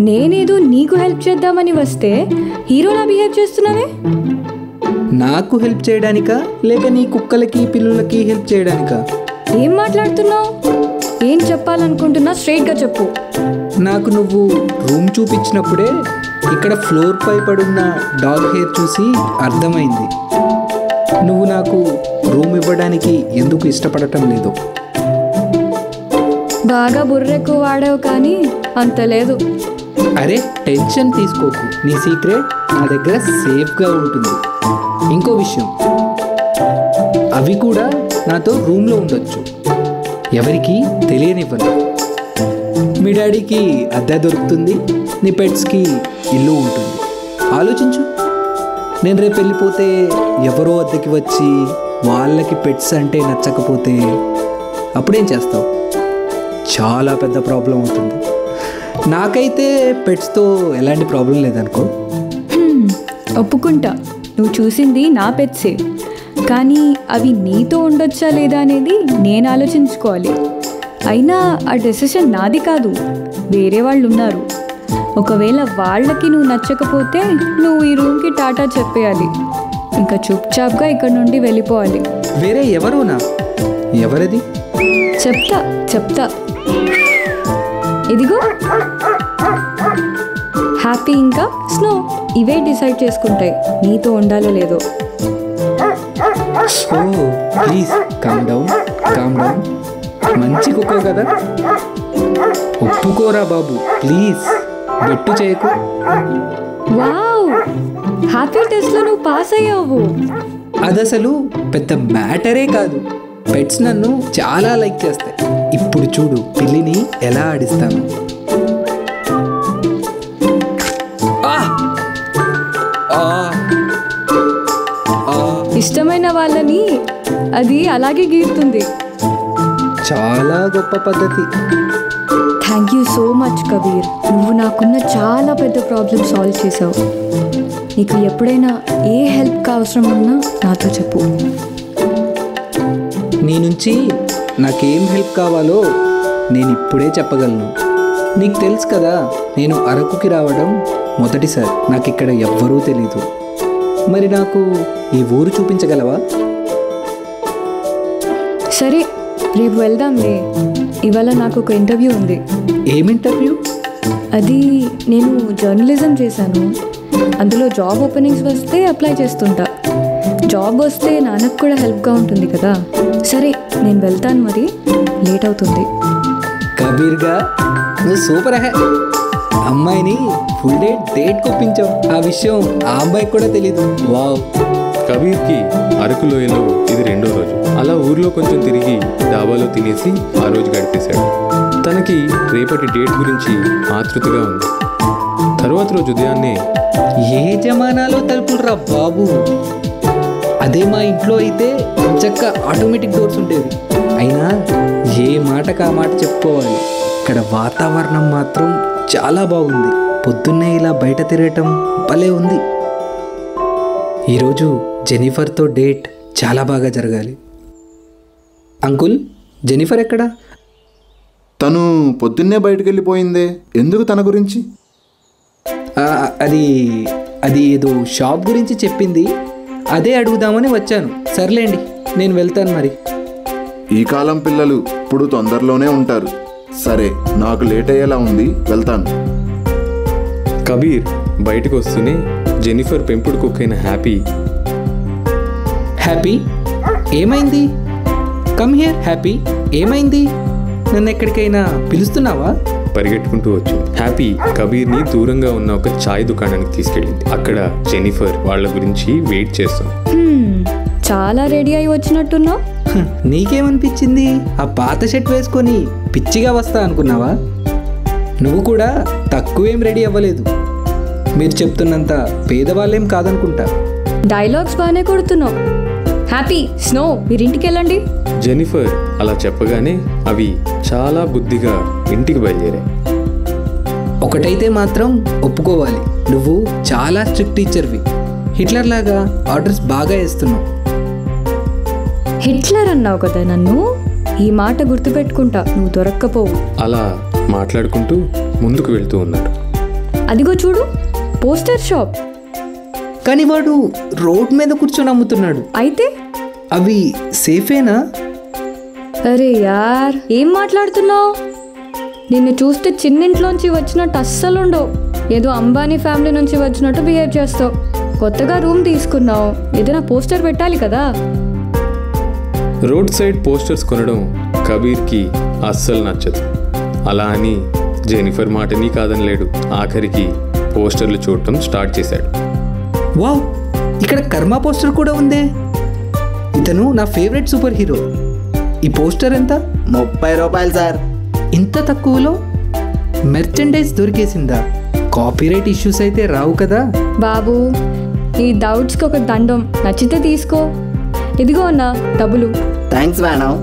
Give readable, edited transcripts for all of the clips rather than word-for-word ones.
నేనేదో నీకు హెల్ప్ చేద్దామని వస్తే హీరోలా బిహేవ్ చేస్తున్నావే. నాకు హెల్ప్ చేయడానికా లేక నీ కుక్కలకి పిల్లులకి హెల్ప్ చేయడానికా? ఏం మాట్లాడుతున్నావు? ఏం చెప్పాలనుకుంటున్నా స్ట్రైట్గా చెప్పు. నాకు నువ్వు రూమ్ చూపించినప్పుడే ఇక్కడ ఫ్లోర్ పై పడున్న డాగ్ హెయిర్ చూసి అర్థమైంది నువ్వు నాకు రూమ్ ఇవ్వడానికి ఎందుకు ఇష్టపడటం లేదు. బాగా బుర్రెక్కువ వాడావు కానీ అంత లేదు. అరే టెన్షన్ తీసుకోకు, నీ సీక్రెట్ నా దగ్గర సేఫ్గా ఉంటుంది. ఇంకో విషయం, అవి కూడా నాతో రూమ్లో ఉండొచ్చు, ఎవరికి తెలియనివ్వను. మీ డాడీకి అద్దె దొరుకుతుంది, నీ పెట్స్కి ఇల్లు ఉంటుంది. ఆలోచించు, నేను రేపు వెళ్ళిపోతే ఎవరో అద్దెకి వచ్చి వాళ్ళకి పెట్స్ అంటే నచ్చకపోతే అప్పుడేం చేస్తావు? చాలా పెద్ద ప్రాబ్లం అవుతుంది. నాకైతే పెట్స్తో ఎలాంటి ప్రాబ్లం లేదనుకో. ఒప్పుకుంటా, నువ్వు చూసింది నా పెట్సే, కానీ అవి నీతో ఉండొచ్చా లేదా అనేది నేను ఆలోచించుకోవాలి. అయినా ఆ డెసిషన్ నాది కాదు, వేరే వాళ్ళు ఉన్నారు. ఒకవేళ వాళ్ళకి నువ్వు నచ్చకపోతే నువ్వు ఈ రూమ్కి టాటా చెప్పేయాలి. ఇంకా చుప్చాప్గా ఇక్కడ నుండి వెళ్ళిపోవాలి. వేరే ఎవరునా? ఎవరది? చెప్తా ఇదిగో హ్యాపీ ఇంకా స్నో, ఇవే డిసైడ్ చేసుకుంటాయి నీతో ఉండాలో లేదో. So please calm down. మంచి కుక్క కదా, ఒప్పుకోరా బాబు ప్లీజ్, బెట్టు చేయకు. వావ్, హ్యాపీ టెస్ట్లో నువ్వు పాస్ అయ్యావు. అది అసలు పెద్ద మ్యాటరే కాదు. పెట్స్ నన్ను చాలా లైక్ చేస్తాయి. ఇప్పుడు చూడు పిల్లిని ఎలా ఆడిస్తాను. ఇష్టమైన వాళ్ళని అది అలాగే గీరుతుంది. చాలా గొప్ప పద్ధతి. Thank you so much Kabir, నువ్వు నాకున్న చాలా పెద్ద ప్రాబ్లమ్ సాల్వ్ చేసావు. నీకు ఎప్పుడైనా ఏ హెల్ప్ అవసరం ఉన్నా నాతో చెప్పు. నీ నుంచి నాకేం హెల్ప్ కావాలో నేను ఇప్పుడే చెప్పగలను. నీకు తెలుసు కదా, నేను అరకుకి రావడం మొదటిసారి. నాకు ఇక్కడ ఎవ్వరూ తెలీదు. మరి నాకు ఈ ఊరు చూపించగలవా? సరే, రేపు వెళ్దాంలే. ఇవాళ నాకు ఒక ఇంటర్వ్యూ ఉంది. ఏం ఇంటర్వ్యూ? అది నేను జర్నలిజం చేశాను, అందులో జాబ్ ఓపెనింగ్స్ వస్తే అప్లై చేస్తుంటా. జాబ్ వస్తే నాన్నకు కూడా హెల్ప్గా ఉంటుంది కదా. సరే నేను వెళ్తాను, మరి లేట్ అవుతుంది. కబీర్గా నువ్వు సూపర్ హే. అమ్మాయిని ఫుల్ డే డేట్ కొప్పించావు. ఆ విషయం ఆ అమ్మాయికి కూడా తెలీదు. వావ్. కబీర్కి అరకు లోయలో ఇది 2వ రోజు. అలా ఊర్లో కొంచెం తిరిగి డాబాలో తినేసి ఆ రోజు గడిపేశాడు. తనకి రేపటి డేట్ గురించి ఆతృతగా ఉంది. తరువాత రోజు ఉదయాన్నే, ఏ జమానాలో తలుపులు రా బాబు, అదే మా ఇంట్లో అయితే చక్క ఆటోమేటిక్ డోర్స్ ఉండేవి. అయినా ఏ మాటకు ఆ మాట చెప్పుకోవాలి. ఇక్కడ వాతావరణం మాత్రం చాలా బాగుంది. పొద్దున్నే ఇలా బయట తిరగటం భలే ఉంది. ఈరోజు జెనిఫర్తో డేట్ చాలా బాగా జరగాలి. అంకుల్, జెనిఫర్ ఎక్కడా? తను పొద్దున్నే బయటకు వెళ్ళిపోయిందే, ఎందుకు తన గురించి? అది ఏదో షాప్ గురించి చెప్పింది, అదే అడుగుదామని వచ్చాను. సర్లేండి, నేను వెళ్తాను మరి. ఈ కాలం పిల్లలు ఇప్పుడు తొందరలోనే ఉంటారు. సరే, నాకు లేట్ అయ్యేలా ఉంది, వెళ్తాను. కబీర్ బయటకు వస్తూనే జెనిఫర్ పెంపుడు కుక్కైన హ్యాపీ ఏమైంది? కమ్ హియర్ హ్యాపీ, ఏమైంది? నన్ను ఎక్కడికైనా పిలుస్తున్నావా? పరిగెట్టుకుంటూ వచ్చు. హ్యాపీ కబీర్ని దూరంగా ఉన్న ఒక చాయ్ దుకాణానికి తీసుకెళ్ళింది. అక్కడ జెనిఫర్ వాళ్ళ గురించి వెయిట్ చేస్తాం. చాలా రెడీ అయి వచ్చినట్టున్నావు. నీకేమనిపించింది? ఆ పాత షర్ట్ వేసుకొని పిచ్చిగా వస్తా అనుకున్నావా? నువ్వు కూడా తక్కువేం రెడీ అవ్వలేదు. మీరు చెప్తున్నంత పేదవాళ్ళేం కాదనుకుంటా. డైలాగ్స్ బాగానే కొడుతున్నావు. హ్యాపీ, స్నో, మీరింటికి వెళ్ళండి. జెనిఫర్ అలా చెప్పగానే అవి చాలా బుద్ధిగా ఇంటికి బయలుదేరాయి. ఒకటైతే మాత్రం ఒప్పుకోవాలి, నువ్వు చాలా స్ట్రిక్ట్ టీచర్వి. హిట్లర్ లాగా ఆర్డర్స్ బాగా వేస్తున్నావు. హిట్లర్ అన్నావు కదా నన్ను, ఈ మాట గుర్తుపెట్టుకుంటా, నువ్వు దొరక్కపోవు. అలా మాట్లాడుకుంటూ ముందుకు వెళ్తూ ఉన్నారు. అదిగో చూడు, పోస్టర్ షాప్. కానీ వాడు రోడ్ మీద కూర్చొని అమ్ముతున్నాడు. అయితే అవి సేఫేనా? అరే యార్, ఏం మాట్లాడుతున్నావు? నిన్ను చూస్తే చిన్నింట్లోంచి వచ్చినట్టు అస్సలు ఉండవు. ఏదో అంబానీ ఫ్యామిలీ నుంచి వచ్చినట్టు బిహేవ్ చేస్తావు. కొత్తగా రూమ్ తీసుకున్నావు, ఏదైనా పోస్టర్ పెట్టాలి కదా. రోడ్ సైడ్ పోస్టర్స్ కొనడం కబీర్కి అస్సలు నచ్చదు. అలా అని జెనిఫర్ మాటని కాదనలేడు. ఆఖరికి పోస్టర్లు చూడటం స్టార్ట్ చేశాడు. వావ్, ఇక్కడ కర్మ పోస్టర్ కూడా ఉందే. ఇతను నా ఫేవరెట్ సూపర్ హీరో. ఈ పోస్టర్ ఎంత? 30 రూపాయలు సార్. ఇంత తక్కువలో మెర్చెండైజ్ దొరికేసిందా? కాపీరైట్ ఇష్యూస్ అయితే రావు కదా? బాబు, ఈ డౌట్స్కి ఒక దండం. నచ్చితే తీసుకో. ఇదిగో అన్నా డబ్బులు. Thanks madam.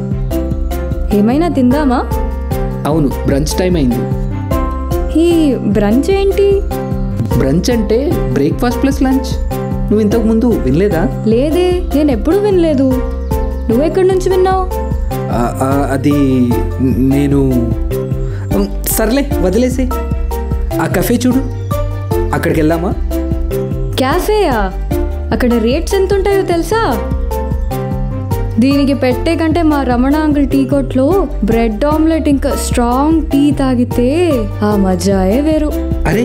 ఏమైనా తిందామా? అవును, బ్రంచ్ టైం అయింది. ఈ బ్రంచ్ ఏంటి? బ్రంచ్ అంటే బ్రేక్ఫాస్ట్ ప్లస్ లంచ్. నువ్వు ఇంతకు ముందు వినలేదా? లేదే, నేను ఎప్పుడూ వినలేదు. నువ్వెక్కడి నుంచి విన్నావు? అది నేను సర్లే వదిలేసి. ఆ కఫే చూడు, అక్కడికి వెళ్దామా? క్యాఫేయా? అక్కడ రేట్స్ ఎంత ఉంటాయో తెలుసా? దీనికి పెట్టే కంటే మా రమణ అంకుల్ టీ కొట్లో బ్రెడ్ ఆమ్లెట్ ఇంకా స్ట్రాంగ్ టీ తాగితే ఆ మజాయే వేరు. అరే,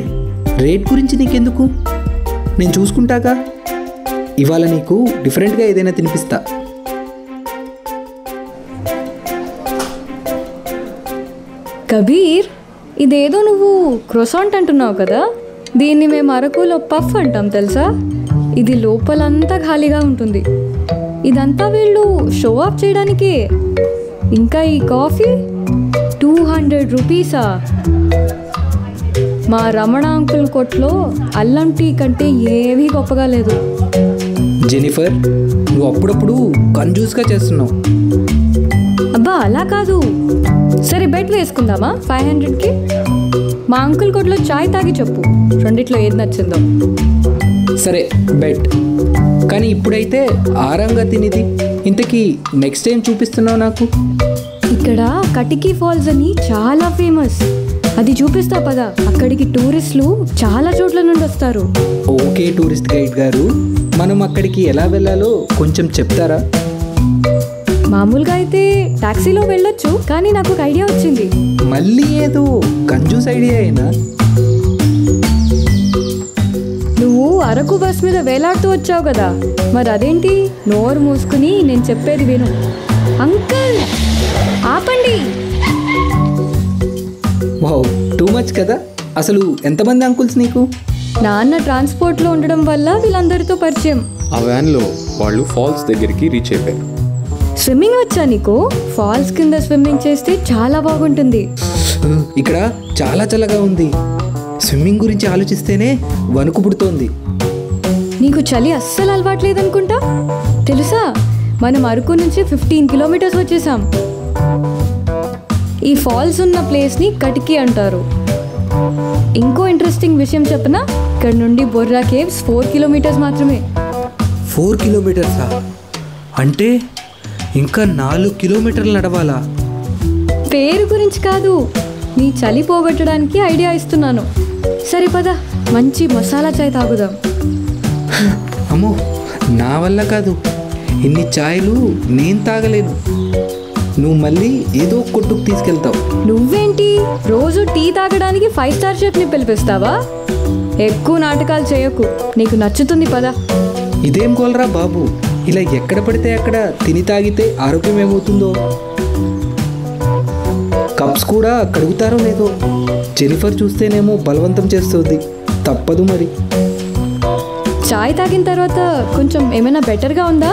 రేట్ గురించి నీకెందుకు, నేను చూసుకుంటాగా. ఇవాళ నీకు డిఫరెంట్గా ఏదైనా తినిపిస్తా. కబీర్, ఇదేదో నువ్వు క్రోసాంట్ అంటున్నావు కదా, దీన్ని మేము అరకులో పఫ్ అంటాం తెలుసా. ఇది లోపలంతా ఖాళీగా ఉంటుంది. ఇదంతా వీళ్ళు షో ఆఫ్ చేయడానికే. ఇంకా ఈ కాఫీ 200 రూపీసా? మా రమణ అంకుల్ కొట్లో అల్లం టీ కంటే ఏమీ గొప్పగా లేదు. జెనిఫర్, నువ్వు అప్పుడప్పుడు కంజూస్గా చేస్తున్నావు. అబ్బా అలా కాదు. సరే బెట్ వేసుకుందామా 500కి? మా అంకుల్ కొట్లో చాయ్ తాగి చెప్పు, రెండిట్లో ఏది నచ్చిందో. సరే బెట్. కానీ ఇప్పుడైతే ఆరాంగా తినిది. ఇంతకీ నెక్స్ట్ ఏం చూపిస్తున్నావు నాకు? ఇక్కడ కటికీ ఫాల్స్ అని చాలా ఫేమస్. అది చూపిస్తా పదా. అక్కడికి టూరిస్టులు చాలా చోట్ల నుండి వస్తారు. ఓకే టూరిస్ట్ గైడ్ గారు, మనం అక్కడికి ఎలా వెళ్ళాలో కొంచెం చెప్తారా? మామూలుగా అయితే టాక్సీలో వెళ్ళొచ్చు, కానీ నాకు ఒక ఐడియా వచ్చింది. మళ్ళీ ఏదో కంజూస్ ఐడియా అయినా? నువ్వు అరకు బస్ మీద వేలాడుతూ వచ్చావు కదా, మరి అదేంటి? నోరు మూసుకుని నేను చెప్పేది విను. అంకుల్ ఆపండి. వావ్, టూ మచ్ కదా. అసలు ఎంతమంది అంకుల్స్ నీకు? నాన్న ట్రాన్స్పోర్ట్లో ఉండడం వల్ల వీళ్ళందరితో పరిచయం. ఆ వ్యాన్లో వాళ్ళు ఫాల్స్ దగ్గరికి రీచ్ అయిపోయారు. స్విమ్మింగ్ వచ్చా నీకు? ఫాల్స్ కింద స్విమ్మింగ్ చేస్తే చాలా బాగుంటుంది. ఇక్కడ చాలా చల్లగా ఉంది. స్విమ్మింగ్ గురించి ఆలోచిస్తేనే వణుకు పుడుతోంది. నీకు చలి అస్సలు అలవాట్లేదనుకుంటా. తెలుసా, మనం అరకు నుంచి 15 కిలోమీటర్స్ వచ్చేసాం. ఈ ఫాల్స్ ఉన్న ప్లేస్ని కటికీ అంటారు. ఇంకో ఇంట్రెస్టింగ్ విషయం చెప్పనా? ఇక్కడ నుండి బొర్రా కేవ్స్ 4 కిలోమీటర్స్ మాత్రమే. 4 కిలోమీటర్సా? అంటే ఇంకా 4 కిలోమీటర్లు నడవాలా? పేరు గురించి కాదు, నీ చలి పోగొట్టడానికి ఐడియా ఇస్తున్నాను. సరే పద, మంచి మసాలా చాయ్ తాగుదాం. అమ్మో, నా వల్ల కాదు. ఇన్ని ఛాయ్లు నేను తాగలేను. నువ్వు మళ్ళీ ఏదో కొట్టుకు తీసుకెళ్తావు. నువ్వేంటి రోజు టీ తాగడానికి 5 స్టార్ షెఫ్ని పిలిపిస్తావా? ఎక్కువ నాటకాలు చేయకు, నీకు నచ్చుతుంది పద. ఇదేం గోలరా బాబు, ఇలా ఎక్కడ పడితే అక్కడ తిని తాగితే ఆరోగ్యం ఏమవుతుందో. కప్స్ కూడా కడుగుతారో లేదో. జెనిఫర్ చూస్తేనేమో బలవంతం చేస్తుంది. తప్పదు మరి. చాయ్ తాగిన తర్వాత కొంచెం ఏమైనా బెటర్గా ఉందా?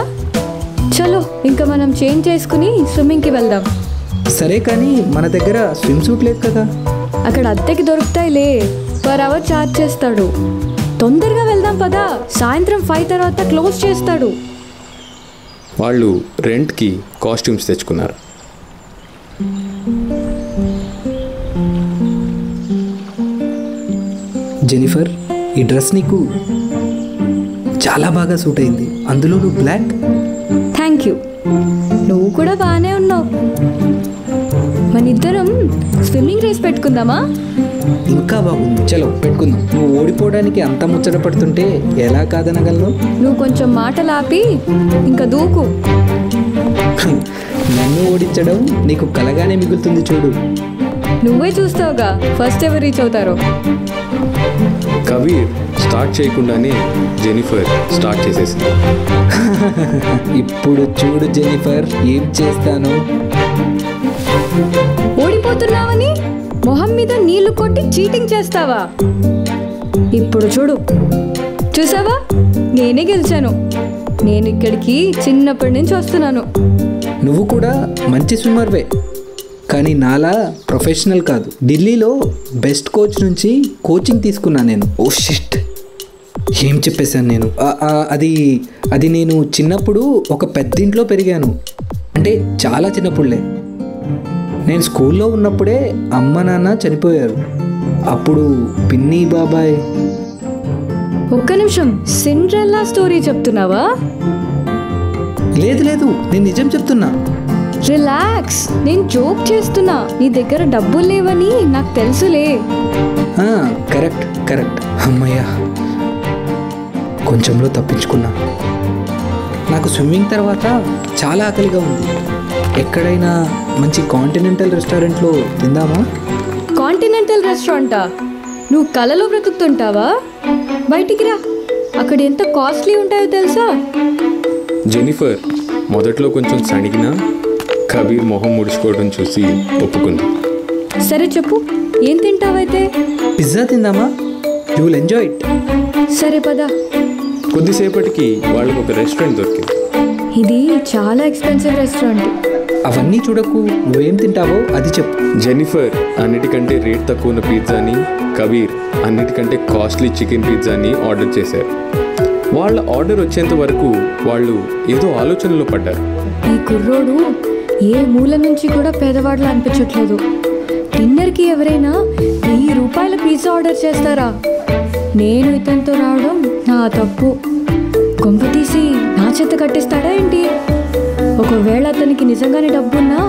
చలో ఇంకా మనం చేంజ్ చేసుకుని స్విమ్మింగ్కి వెళ్దాం. సరే, కానీ మన దగ్గర స్విమ్ సూట్ లేదు కదా. అక్కడ అద్దెకి దొరుకుతాయిలే, పర్ అవర్ ఛార్జ్ చేస్తాడు. తొందరగా వెళ్దాం పదా, సాయంత్రం 5 తర్వాత క్లోజ్ చేస్తాడు. వాళ్ళు రెంట్కి కాస్ట్యూమ్స్ తెచ్చుకున్నారు. జెనిఫర్, ఈ డ్రెస్ నీకు చాలా బాగా సూట్ అయింది. అందులో నువ్వు బ్లాక్. Thank you. నువ్వు కూడా బాగానే ఉన్నావు. మన ఇద్దరం స్విమ్మింగ్ రేస్ పెట్టుకుందామా? ఇంకా బాగుంది. చలో పెట్టుకుందాం. నువ్వు ఓడిపోవడానికి అంత ముచ్చట పడుతుంటే ఎలా కాదనగలను? నువ్వు కొంచెం మాటలు ఆపి ఇంకా దూకు. నన్ను ఓడించడం నీకు కలగానే మిగులుతుంది చూడు. నువ్వే చూస్తావుగా ఫస్ట్ ఎవరు రీచ్ అవుతారో. కబీర్ స్టార్ట్ చేయకుండానే జెనిఫర్ స్టార్ట్ చేసేసింది. ఇప్పుడు చూడు జెనిఫర్ ఏం చేస్తాను. ఓడిపోతున్నావని మొహం మీద నీళ్లు కొట్టి చీటింగ్ చేస్తావా? ఇప్పుడు చూడు, చూసావా నేనే గెలిచాను. నేను ఇక్కడికి చిన్నప్పటి నుంచి వస్తున్నాను. నువ్వు కూడా మంచి స్విమ్మర్వే, కానీ నాలా ప్రొఫెషనల్ కాదు. ఢిల్లీలో బెస్ట్ కోచ్ నుంచి కోచింగ్ తీసుకున్నా నేను. ఓ షిట్, ఏం చెప్పేశాను నేను? అది నేను చిన్నప్పుడు ఒక పెద్ద ఇంట్లో పెరిగాను. అంటే చాలా చిన్నప్పుడులే. నేను స్కూల్లో ఉన్నప్పుడే అమ్మ నాన్న చనిపోయారు. అప్పుడు పిన్ని బాబాయ్. ఒక్క నిమిషం, సిండ్రెల్లా స్టోరీ చెప్తున్నావా? లేదు లేదు, నేను నిజం చెప్తున్నా. రిలాక్స్, నేను జోక్ చేస్తున్నా. నీ దగ్గర డబ్బులు లేవని నాకు తెలుసులే. Correct correct. అమ్మయ్యా, కొంచెంలో తప్పించుకున్నా. నాకు స్విమ్మింగ్ తర్వాత చాలా ఆకలిగా ఉంది. ఎక్కడైనా మంచి కాంటినెంటల్ రెస్టారెంట్లో తిందామా? కాంటినెంటల్ రెస్టారెంటా? నువ్వు కలలో బ్రతుకుతుంటావా? బయటికి రా, అక్కడ ఎంత కాస్ట్లీ ఉంటాయో తెలుసా? జెనిఫర్ మొదట్లో కొంచెం సణిగినా కబీర్ మొహం ముడుచుకోవడం చూసి ఒప్పుకుంది. సరే చెప్పు, ఏం తింటావైతే? పిజ్జా తిందామా? You will enjoy it. సరే పద. కొద్దిసేపటికి వాళ్ళకు ఒక రెస్టారెంట్ దొరికింది. ఇది చాలా ఎక్స్పెన్సివ్ రెస్టారెంట్. అవన్నీ చూడకు, నువ్వేం తింటావో అది చెప్పు. జెనిఫర్ అన్నిటికంటే రేట్ తక్కువ ఉన్న పిజ్జాని, కబీర్ అన్నిటికంటే కాస్ట్లీ చికెన్ పిజ్జాని ఆర్డర్ చేశారు. వాళ్ళ ఆర్డర్ వచ్చేంత వరకు వాళ్ళు ఏదో ఆలోచనలో పడ్డారు. ఈ కుర్రోడు ఏ మూల నుంచి కూడా పేదవాడిలా అనిపించట్లేదు. డిన్నర్కి ఎవరైనా 1000 రూపాయల పిజ్జా ఆర్డర్ చేస్తారా? నేను ఇతనితో రావడం నా తప్పు. కొంప తీసి నా చేత కట్టిస్తాడా ఏంటి? ఒకవేళ అతనికి నిజంగానే డబ్బున్నా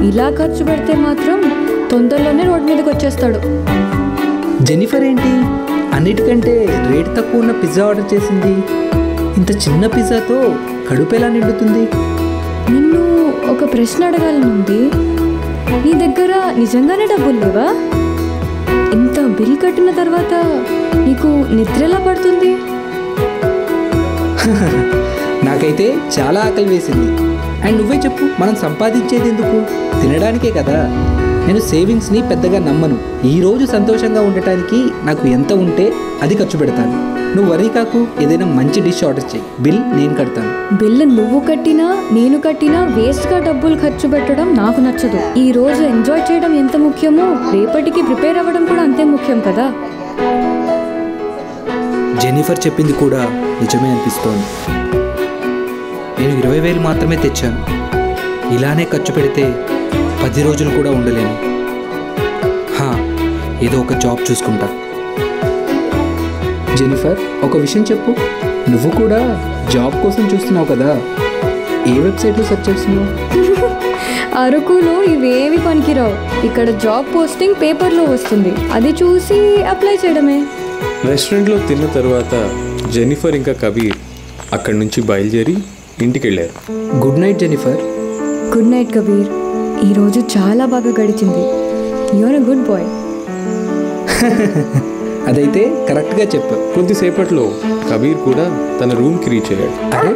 ఇలా ఖర్చు పెడితే మాత్రం తొందరలోనే రోడ్డు మీదకి వచ్చేస్తాడు. జెనిఫర్ ఏంటి అన్నిటికంటే రేట్ తక్కువ ఉన్న పిజ్జా ఆర్డర్ చేసింది? ఇంత చిన్న పిజ్జాతో కడుపు ఎలా నిండుతుంది? నిన్ను ఒక ప్రశ్న అడగాలనుంది. నీ దగ్గర నిజంగానే డబ్బులు లేవా? ఇంత బిల్ కట్టిన తర్వాత నీకు నిద్ర ఎలా పడుతుంది? నాకైతే చాలా ఆకలి వేసింది. అండ్ నువ్వే చెప్పు, మనం సంపాదించేది ఎందుకు? తినడానికే కదా. నేను సేవింగ్స్ని పెద్దగా నమ్మను. ఈరోజు సంతోషంగా ఉండటానికి నాకు ఎంత ఉంటే అది ఖర్చు పెడతాను. నువ్వు వరీ కాకు, ఏదైనా మంచి డిష్ ఆర్డర్ చేయి, బిల్ నేను కడతాను. బిల్లు నువ్వు కట్టినా నేను కట్టినా వేస్ట్గా డబ్బులు ఖర్చు పెట్టడం నాకు నచ్చదు. ఈ రోజు ఎంజాయ్ చేయడం ఎంత ముఖ్యమో రేపటికి ప్రిపేర్ అవ్వడం కూడా అంతే ముఖ్యం కదా. జెనిఫర్ చెప్పింది కూడా నిజమే అనిపిస్తోంది. నేను 20,000 మాత్రమే తెచ్చాను. ఇలానే ఖర్చు పెడితే 10 రోజులు కూడా ఉండలేను. ఏదో ఒక జాబ్ చూసుకుంటా. జెనిఫర్, ఒక విషయం చెప్పు, నువ్వు కూడా జాబ్ కోసం చూస్తున్నావు కదా? ఏ వెబ్సైట్లో సెర్చ్ చేస్తున్నావు? అరకులో ఇవేవి పనికిరావు. ఇక్కడ జాబ్ పోస్టింగ్ పేపర్లో వస్తుంది, అది చూసి అప్లై చేయడమే. రెస్టారెంట్లో తిన్న తర్వాత జెనిఫర్ ఇంకా కబీర్ అక్కడి నుంచి బయలుదేరి ఇంటికి వెళ్ళారు. Good night Jennifer. Good night Kabir. ఈరోజు చాలా బాగా గడిచింది. You're a good boy. అదైతే కరెక్ట్గా చెప్పావు. కొద్దిసేపట్లో కబీర్ కూడా తన రూమ్కి రీచ్ అయ్యాడు. అరే,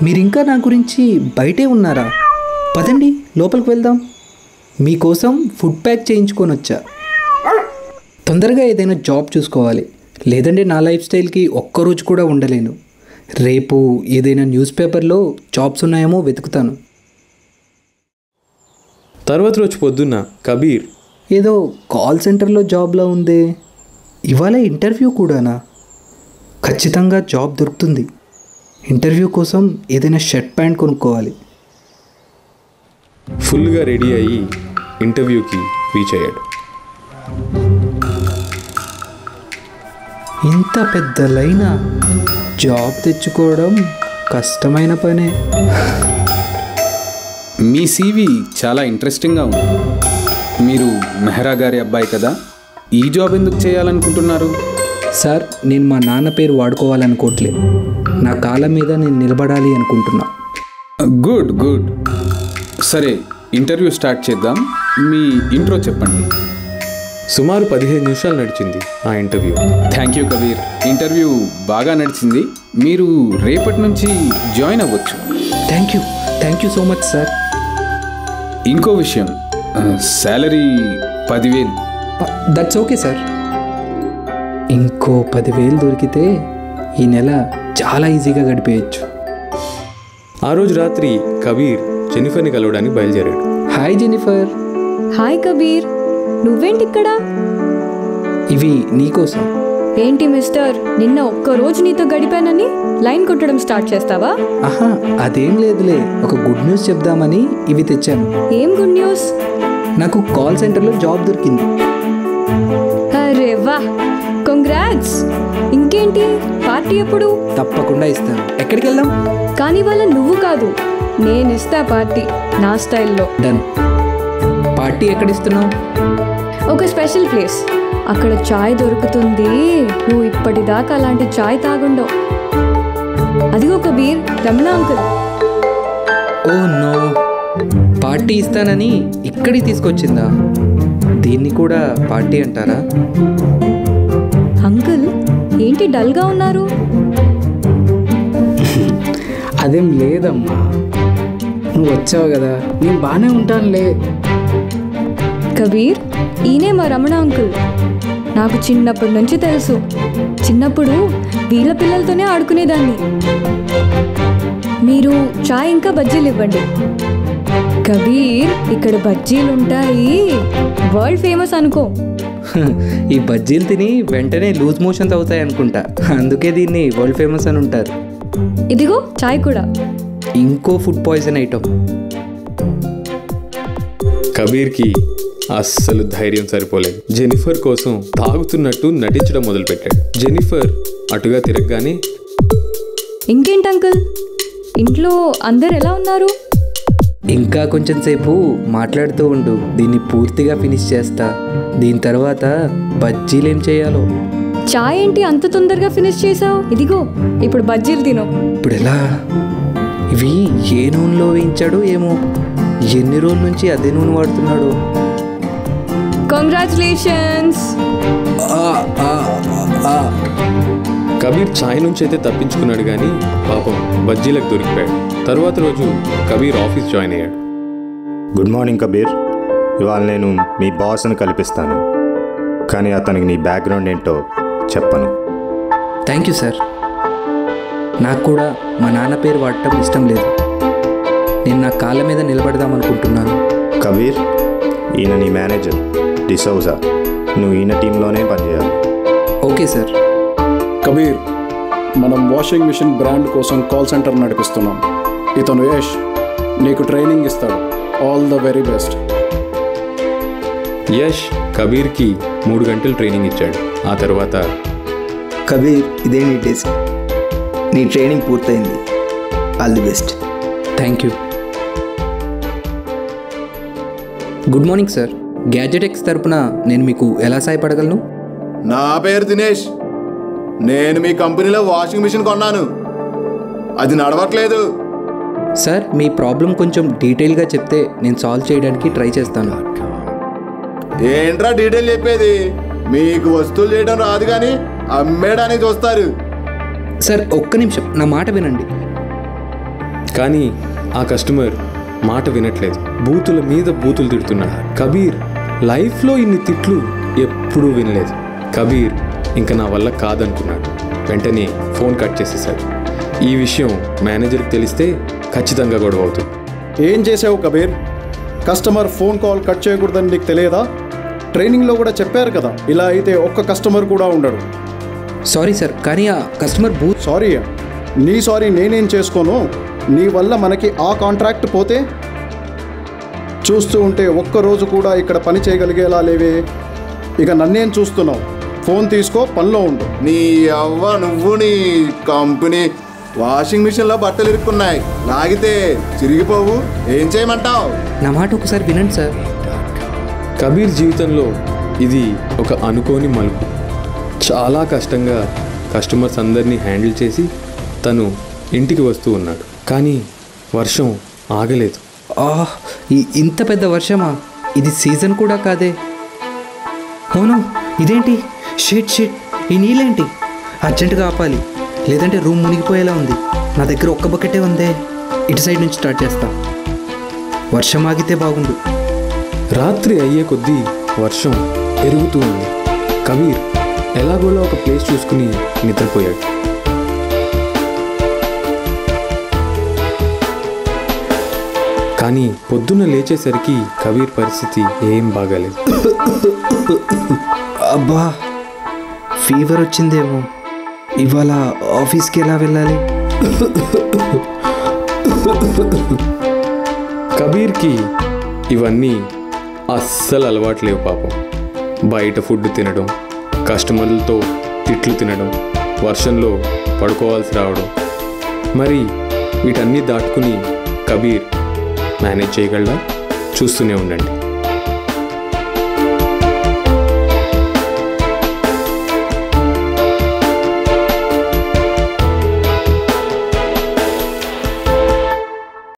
మీరింకా నా గురించి బయటే ఉన్నారా? పదండి లోపలికి వెళ్దాం. మీకోసం ఫుడ్ ప్యాక్ చేయించుకొని వచ్చా. తొందరగా ఏదైనా జాబ్ చూసుకోవాలి, లేదంటే నా లైఫ్ స్టైల్కి ఒక్కరోజు కూడా ఉండలేను. రేపు ఏదైనా న్యూస్ పేపర్లో జాబ్స్ ఉన్నాయేమో వెతుకుతాను. తర్వాత రోజు పొద్దున్న కబీర్ ఏదో కాల్ సెంటర్లో జాబ్లా ఉందే, ఇవాళ ఇంటర్వ్యూ కూడానా? ఖచ్చితంగా జాబ్ దొరుకుతుంది. ఇంటర్వ్యూ కోసం ఏదైనా షర్ట్ ప్యాంట్ కొనుక్కోవాలి. ఫుల్గా రెడీ అయ్యి ఇంటర్వ్యూకి రీచ్ అయ్యాడు. ఇంత పెద్ద లైనా? జాబ్ తెచ్చుకోవడం కష్టమైన పనే. మీ సీవీ చాలా ఇంట్రెస్టింగ్గా ఉంది. మీరు మెహ్రా గారి అబ్బాయి కదా? ఈ జాబ్ ఎందుకు చేయాలనుకుంటున్నారు? సార్, నేను మా నాన్న పేరు వాడుకోవాలనుకోవట్లేదు. నా కాళ్ళ మీద నేను నిలబడాలి అనుకుంటున్నా. Good good. సరే, ఇంటర్వ్యూ స్టార్ట్ చేద్దాం. మీ ఇంట్రో చెప్పండి. సుమారు 15 నిమిషాలు నడిచింది ఆ interview. Thank you Kabir. Interview బాగా నడిచింది. మీరు రేపటి నుంచి జాయిన్ అవ్వచ్చు. Thank you so much sir. ఇంకో విషయం, శాలరీ 10,000. That's okay sir. ఇంకో 10,000 దొరికితే ఈ నెల చాలా ఈజీగా గడిపేయచ్చు. ఆ రోజు రాత్రి కబీర్ జెన్నిఫర్ని కలవడానికి బయలుదేరాడు. Hi Jennifer. హాయ్ కబీర్, నువ్వేంటి ఇక్కడ? ఇవి నీకోసం. ఏంటి మిస్టర్, నిన్న ఒక్కరోజు నీతో గడిపానని లైన్ కొట్టడం స్టార్ట్ చేస్తావా? ఆహా, అదేం లేదులే. ఒక గుడ్ న్యూస్ చెప్దామని ఇవి తెచ్చాను. ఏం గుడ్ న్యూస్? నాకు కాల్ సెంటర్లో జాబ్ దొరికింది. అరే వా, కంగ్రాట్స్. ఇంకేంటి, పార్టీ ఎప్పుడు? తప్పకుండా ఇస్తాను. ఎక్కడికి వెళ్దాం? కానీ వాళ్ళ నువ్వు కాదు, నేను ఇస్తా పార్టీ నా స్టైల్లో. డన్. పార్టీ ఎక్కడిస్తున్నావు? ఒక స్పెషల్ ప్లేస్, అక్కడ చాయ్ దొరుకుతుంది. నువ్వు ఇప్పటిదాకా అలాంటి చాయ్ తాగుండవు. అదిగో Kabir, Ramana uncle. Oh no, party ఇస్తానని ఇక్కడికి తీసుకొచ్చిందా? దీన్ని కూడా పార్టీ అంటారా? అంకుల్, ఏంటి డల్గా ఉన్నారు? అదేం లేదమ్మా, నువ్వు వచ్చావు కదా, నేను బాగానే ఉంటానులే. కబీర్, ఈయనే మా రమణ అంకుల్. నాకు చిన్నప్పటి నుంచి తెలుసు. చిన్నప్పుడు వీళ్ళ పిల్లలతోనే ఆడుకునేదాన్ని. మీరు చాయ్ ఇంకా బజ్జీలు ఇవ్వండి. కబీర్, ఇక్కడ బజ్జీలు ఉంటాయి, వరల్డ్ ఫేమస్ అనుకో. ఈ బజ్జీలు తిని వెంటనే లూజ్ మోషన్స్ అవుతాయి అనుకుంటా, అందుకే దీన్ని వరల్డ్ ఫేమస్ అని ఉంటారు. ఇదిగో చాయ్ కూడా. ఇంకో ఫుడ్ పాయిజన్ ఐటమ్. కబీర్కి అస్సలు ధైర్యం సరిపోలేదు. జెన్నిఫర్ కోసం తాగుతున్నట్టు నటించడం మొదలుపెట్టాడు. జెన్నిఫర్ అటుగా తిరగగానే, ఇంకేంటి అంకుల్, ఇంట్లో అందరు ఎలా ఉన్నారు? ఇంకా కొంచెం సేపు మాట్లాడుతూ ఉండు, దీన్ని పూర్తిగా ఫినిష్ చేస్తా. దీని తర్వాత బజ్జీలు ఏం చేయాలో. చాయ్ ఏంటి అంత తొందరగా ఫినిష్ చేసావు? ఇదిగో ఇప్పుడు బజ్జీలు తిను. ఇప్పుడు ఎలా? ఇవి ఏ నూనెలో వేయించాడో ఏమో, ఎన్ని రోజుల నుంచి అదే నూనె వాడుతున్నాడు. కంగ్రాచులేషన్స్. కబీర్ ఛాయ్ నుంచి అయితే తప్పించుకున్నాడు, కానీ పాపం బజ్జీలకు దొరికిపోయాడు. తర్వాత రోజు కబీర్ ఆఫీస్ జాయిన్ అయ్యాడు. Good morning Kabir. ఇవాళ నేను మీ బాస్ని కల్పిస్తాను, కానీ అతనికి నీ బ్యాక్గ్రౌండ్ ఏంటో చెప్పను. Thank you sir. నాకు కూడా మా నాన్న పేరు వాడటం ఇష్టం లేదు. నేను నా కాళ్ళ మీద నిలబడదాం అనుకుంటున్నాను. కబీర్, ఈయన నీ మేనేజర్ డిసౌజా. నువ్వు ఈయన టీంలోనే పనిచేయాలి. Okay sir. కబీర్, మనం వాషింగ్ మిషన్ బ్రాండ్ కోసం కాల్ సెంటర్ నడిపిస్తున్నాం. ఇతను యష్ నీకు ట్రైనింగ్ ఇస్తాడు. All the very best. Yash కబీర్కి 3 గంటలు ట్రైనింగ్ ఇచ్చాడు. ఆ తర్వాత, కబీర్, ఇదే నీ డెస్క్. నీ ట్రైనింగ్ పూర్తయింది. All the best. Thank you. Good morning sir. Gadgetex తరపున నేను మీకు ఎలా సాయపడగలను? నా పేరు దినేష్. నేను మీ కంపెనీలో వాషింగ్ మిషన్ కొన్నాను, అది నడవట్లేదు. సార్, మీ ప్రాబ్లం కొంచెం డీటెయిల్గా చెప్తే నేను సాల్వ్ చేయడానికి ట్రై చేస్తాను. ఏంట్రా డీటెయిల్ చెప్పేది? మీకు వస్తువులు చేయడం రాదు కానీ అమ్మేయడానికి చూస్తారు. సార్, ఒక్క నిమిషం నా మాట వినండి. కానీ ఆ కస్టమర్ మాట వినట్లేదు. బూతుల మీద బూతులు తిడుతున్నాడు. కబీర్ లైఫ్లో ఇన్ని తిట్లు ఎప్పుడూ వినలేదు. కబీర్ ఇంకా నా వల్ల కాదనుకున్నాడు. వెంటనే ఫోన్ కట్ చేసేసాడు. ఈ విషయం మేనేజర్కి తెలిస్తే ఖచ్చితంగా గొడవ అవుతుంది. ఏం చేసావు Kabir? Customer phone call cut చేయకూడదని నీకు తెలియదా? ట్రైనింగ్లో కూడా చెప్పారు కదా, ఇలా అయితే ఒక్క కస్టమర్ కూడా ఉండడు. సారీ సార్, కానీ ఆ కస్టమర్ సారీ? నీ సారీ నేనేం చేసుకోను. నీ వల్ల మనకి ఆ కాంట్రాక్ట్ పోతే చూస్తూ ఉంటే ఒక్కరోజు కూడా ఇక్కడ పని చేయగలిగేలా లేవే. ఇక నన్నేం చూస్తున్నావు? ఫోన్ తీసుకో, పనిలో ఉండు. నీ అవ్వ, నువ్వు నీ కంపెనీ వాషింగ్ మిషన్లో బట్టలు ఇరుక్కున్నాయి, లాగితే చిరిగిపోవు. ఏం చేయమంటావు? నా మాట ఒకసారి వినండి సార్. కబీర్ జీవితంలో ఇది ఒక అనుకోని మలుపు. చాలా కష్టంగా కస్టమర్స్ అందరినీ హ్యాండిల్ చేసి తను ఇంటికి వస్తూ ఉన్నాడు. కానీ వర్షం ఆగలేదు. ఇంత పెద్ద వర్షమా? ఇది సీజన్ కూడా కాదే. అవును, ఇదేంటి? షిట్, ఈ నీళ్ళేంటి? అర్జెంటుగా ఆపాలి, లేదంటే రూమ్ మునిగిపోయేలా ఉంది. నా దగ్గర ఒక్క బకెటే ఉందే. ఇటు సైడ్ నుంచి స్టార్ట్ చేస్తా. వర్షం ఆగితే బాగుండు. రాత్రి అయ్యే కొద్దీ వర్షం పెరుగుతూ ఉంది. కబీర్ ఎలాగోలా ఒక ప్లేస్ చూసుకుని నిద్రపోయాడు. కానీ పొద్దున్న లేచేసరికి కబీర్ పరిస్థితి ఏం బాగాలేదు. అబ్బా, ఫీవర్ వచ్చిందేమో. ఇవాళ ఆఫీస్కి ఎలా వెళ్ళాలి? కబీర్కి ఇవన్నీ అస్సలు అలవాట్లేవు పాపం. బయట ఫుడ్ తినడం, కస్టమర్లతో తిట్లు తినడం, వర్షంలో పడుకోవాల్సి రావడం. మరి వీటన్నీ దాటుకుని కబీర్ మేనేజ్ చేయగలడా? చూస్తూనే ఉండండి.